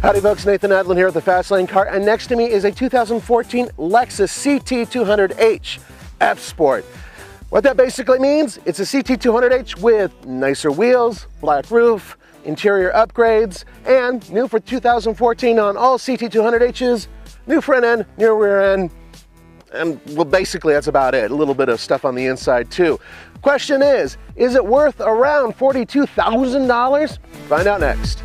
Howdy folks, Nathan Adlin here at the Fast Lane Car, and next to me is a 2014 Lexus CT200H F Sport. What that basically means, it's a CT200H with nicer wheels, black roof, interior upgrades, and new for 2014 on all CT200Hs, new front end, new rear end, and well, basically that's about it. A little bit of stuff on the inside too. Question is it worth around $42,000? Find out next.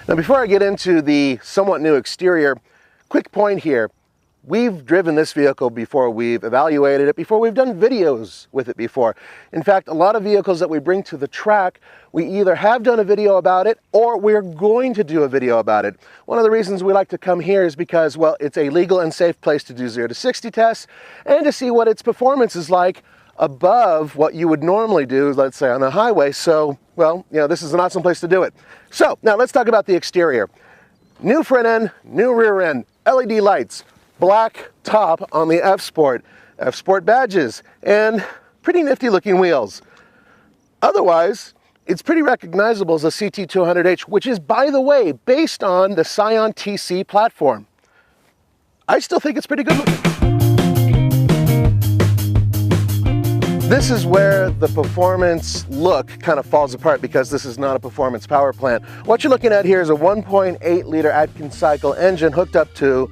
Now, before I get into the somewhat new exterior, quick point here. We've driven this vehicle before, we've evaluated it before, we've done videos with it before. In fact, a lot of vehicles that we bring to the track, we either have done a video about it or we're going to do a video about it. One of the reasons we like to come here is because, well, it's a legal and safe place to do 0 to 60 tests and to see what its performance is like above what you would normally do, let's say, on a highway. So, well, you know, this is an awesome place to do it. So, now let's talk about the exterior. New front end, new rear end, LED lights, black top on the F Sport badges, and pretty nifty looking wheels. Otherwise, it's pretty recognizable as a CT200H, which is, by the way, based on the Scion TC platform. I still think it's pretty good looking. This is where the performance look kind of falls apart because this is not a performance power plant. What you're looking at here is a 1.8 liter Atkins cycle engine hooked up to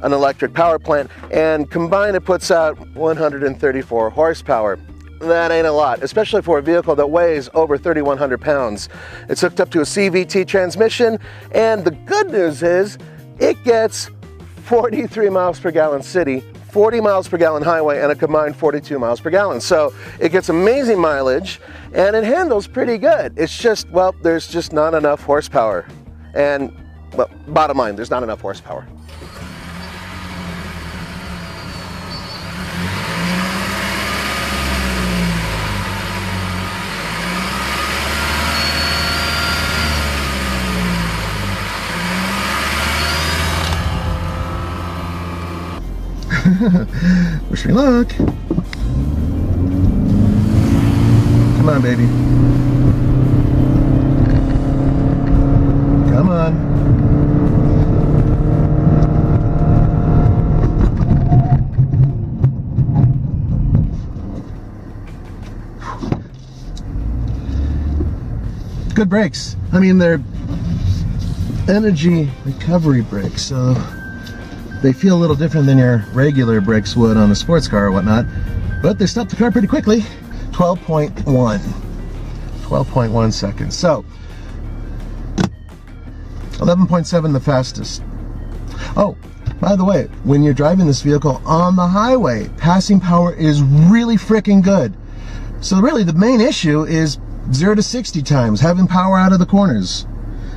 an electric power plant, and combined it puts out 134 horsepower. That ain't a lot, especially for a vehicle that weighs over 3,100 pounds. It's hooked up to a CVT transmission, and the good news is it gets 43 miles per gallon city, 40 miles per gallon highway, and a combined 42 miles per gallon. So it gets amazing mileage and it handles pretty good. It's just, well, there's just not enough horsepower. And, well, bottom line, there's not enough horsepower. Wish me luck. Come on, baby. Come on. Good brakes. I mean, they're energy recovery brakes, so they feel a little different than your regular brakes would on a sports car or whatnot, but they stop the car pretty quickly. 12.1 seconds. So 11.7 the fastest. Oh, by the way, when you're driving this vehicle on the highway, passing power is really freaking good. So really the main issue is 0 to 60 times, having power out of the corners.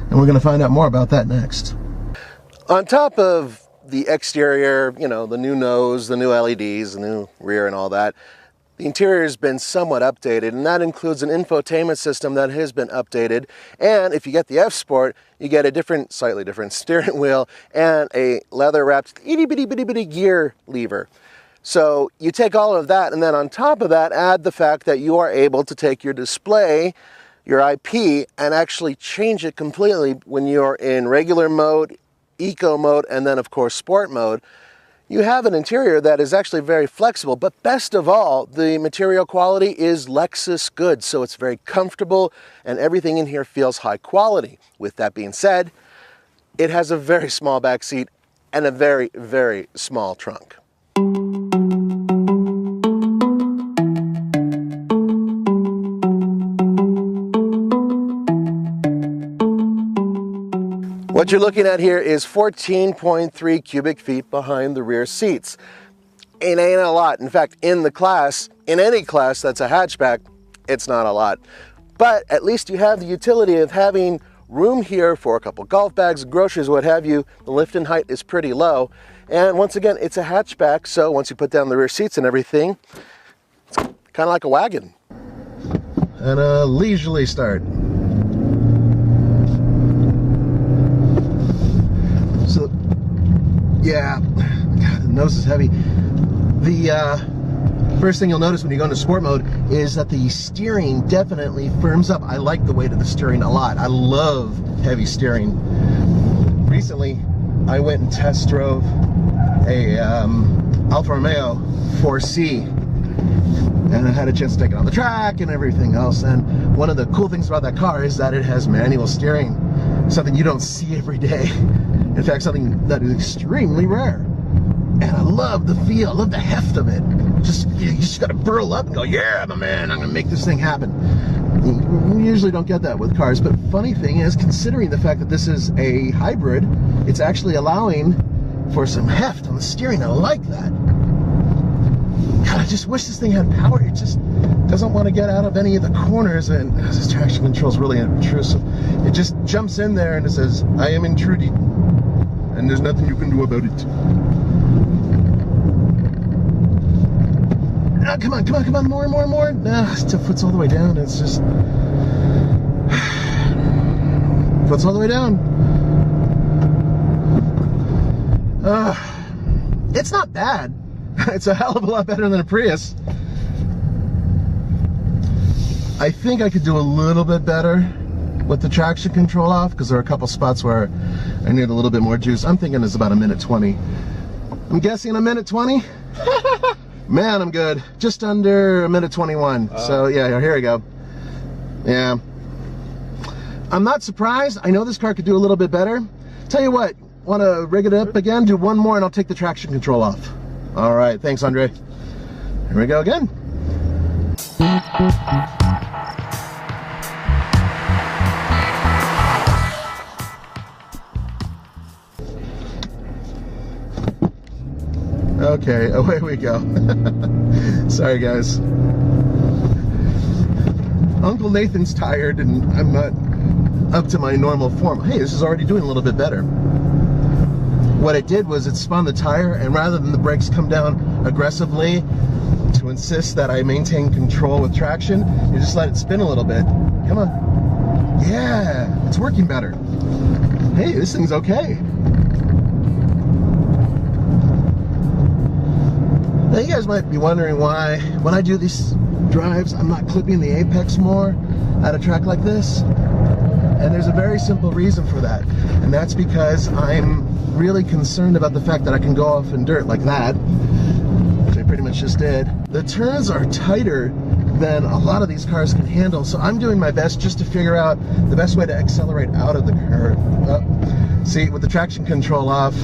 And we're going to find out more about that next. On top of the exterior, you know, the new nose, the new LEDs, the new rear and all that, the interior has been somewhat updated, and that includes an infotainment system that has been updated. And if you get the F Sport, you get a different, slightly different steering wheel and a leather-wrapped itty-bitty gear lever. So you take all of that, and then on top of that, add the fact that you are able to take your display, your IP, and actually change it completely when you're in regular mode, eco mode, and then of course sport mode. You have an interior that is actually very flexible, but best of all, the material quality is Lexus good, so it's very comfortable and everything in here feels high quality. With that being said, it has a very small back seat and a very, very small trunk. What you're looking at here is 14.3 cubic feet behind the rear seats. It ain't a lot. In fact, in the class, in any class that's a hatchback, it's not a lot. But at least you have the utility of having room here for a couple golf bags, groceries, what have you. The lift in height is pretty low. And once again, it's a hatchback, so once you put down the rear seats and everything, it's kind of like a wagon. And a leisurely start. So, yeah, God, the nose is heavy. The first thing you'll notice when you go into sport mode is that the steering definitely firms up. I like the weight of the steering a lot. I love heavy steering. Recently, I went and test drove a Alfa Romeo 4C, and I had a chance to take it on the track and everything else. And one of the cool things about that car is that it has manual steering, something you don't see every day. In fact, something that is extremely rare. And I love the feel, I love the heft of it. You just gotta burl up and go, yeah, my man, I'm gonna make this thing happen. We usually don't get that with cars, but funny thing is, considering the fact that this is a hybrid, it's actually allowing for some heft on the steering. I like that. God, I just wish this thing had power. It just doesn't want to get out of any of the corners, and this traction control is really intrusive. It just jumps in there and it says, I am intruding, and there's nothing you can do about it. Oh, come on, come on, come on, more, more, more. Nah, foot's all the way down. It's just... foot's all the way down. It's not bad. It's a hell of a lot better than a Prius. I think I could do a little bit better with the traction control off, because there are a couple spots where I need a little bit more juice. I'm thinking it's about a minute 20. I'm guessing a minute 20? Man, I'm good. Just under a minute 21. So yeah, here we go. Yeah. I'm not surprised. I know this car could do a little bit better. Tell you what, want to rig it up again? Do one more and I'll take the traction control off. All right, thanks, Andre. Here we go again. Okay, away we go. Sorry, guys. Uncle Nathan's tired and I'm not up to my normal form. Hey, this is already doing a little bit better. What it did was it spun the tire, and rather than the brakes come down aggressively to insist that I maintain control with traction, you just let it spin a little bit. Come on. Yeah, it's working better. Hey, this thing's okay. Now you guys might be wondering why, when I do these drives, I'm not clipping the apex more at a track like this. And there's a very simple reason for that. And that's because I'm really concerned about the fact that I can go off in dirt like that, which I pretty much just did. The turns are tighter than a lot of these cars can handle, so I'm doing my best just to figure out the best way to accelerate out of the curve. See, with the traction control off,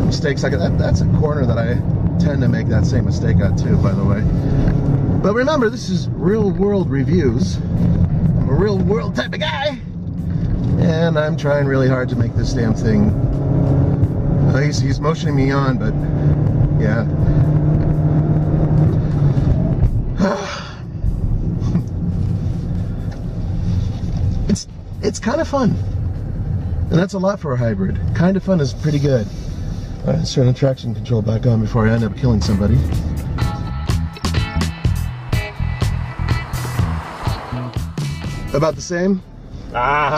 mistakes like that, that's a corner that I tend to make that same mistake at too, by the way. But remember, this is real world reviews. I'm a real world type of guy, and I'm trying really hard to make this damn thing. He's motioning me on, but yeah. It's kind of fun, and that's a lot for a hybrid. Kind of fun is pretty good. All right, let's turn the traction control back on before I end up killing somebody. About the same?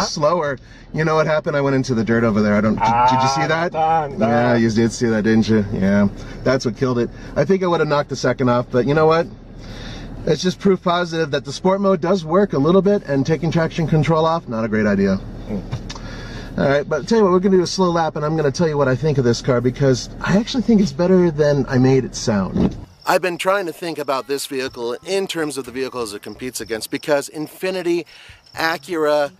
Slower. You know what happened? I went into the dirt over there. Did you see that? Yeah, you did see that, didn't you? Yeah, that's what killed it. I think I would have knocked the second off, but you know what? It's just proof positive that the sport mode does work a little bit, and taking traction control off, not a great idea. All right, but I'll tell you what, we're gonna do a slow lap, and I'm gonna tell you what I think of this car, because I actually think it's better than I made it sound. I've been trying to think about this vehicle in terms of the vehicles it competes against, because Infiniti, Acura,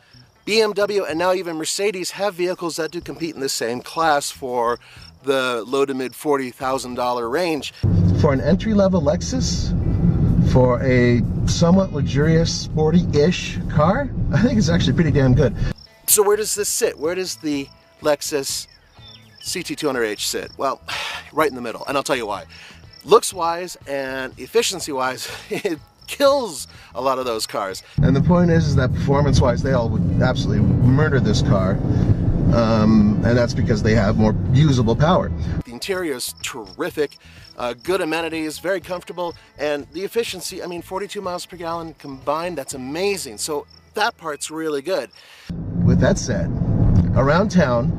BMW, and now even Mercedes have vehicles that do compete in the same class for the low to mid $40,000 range. For an entry-level Lexus, for a somewhat luxurious, sporty-ish car, I think it's actually pretty damn good. So where does this sit? Where does the Lexus CT200H sit? Well, right in the middle, and I'll tell you why. Looks-wise and efficiency-wise, it kills a lot of those cars. And the point is that performance-wise, they all would absolutely murder this car. and that's because they have more usable power. The interior is terrific, good amenities, very comfortable, and the efficiency, I mean 42 miles per gallon combined, that's amazing. So that part's really good. With that said, around town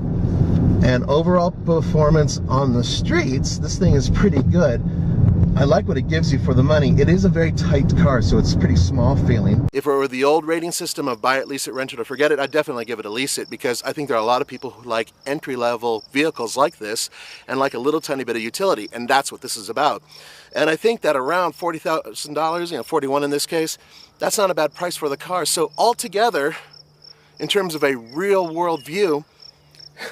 and overall performance on the streets, this thing is pretty good. I like what it gives you for the money. It is a very tight car, so it's pretty small feeling. If it were the old rating system of buy it, lease it, rent it, or forget it, I'd definitely give it a lease it, because I think there are a lot of people who like entry-level vehicles like this and like a little tiny bit of utility, and that's what this is about. And I think that around $40,000, 41 in this case, that's not a bad price for the car. So altogether, in terms of a real-world view,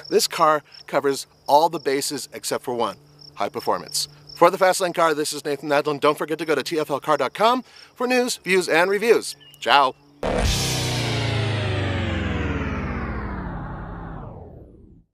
this car covers all the bases except for one: high performance. For the Fastlane Car, this is Nathan Nadlin. Don't forget to go to tflcar.com for news, views, and reviews. Ciao.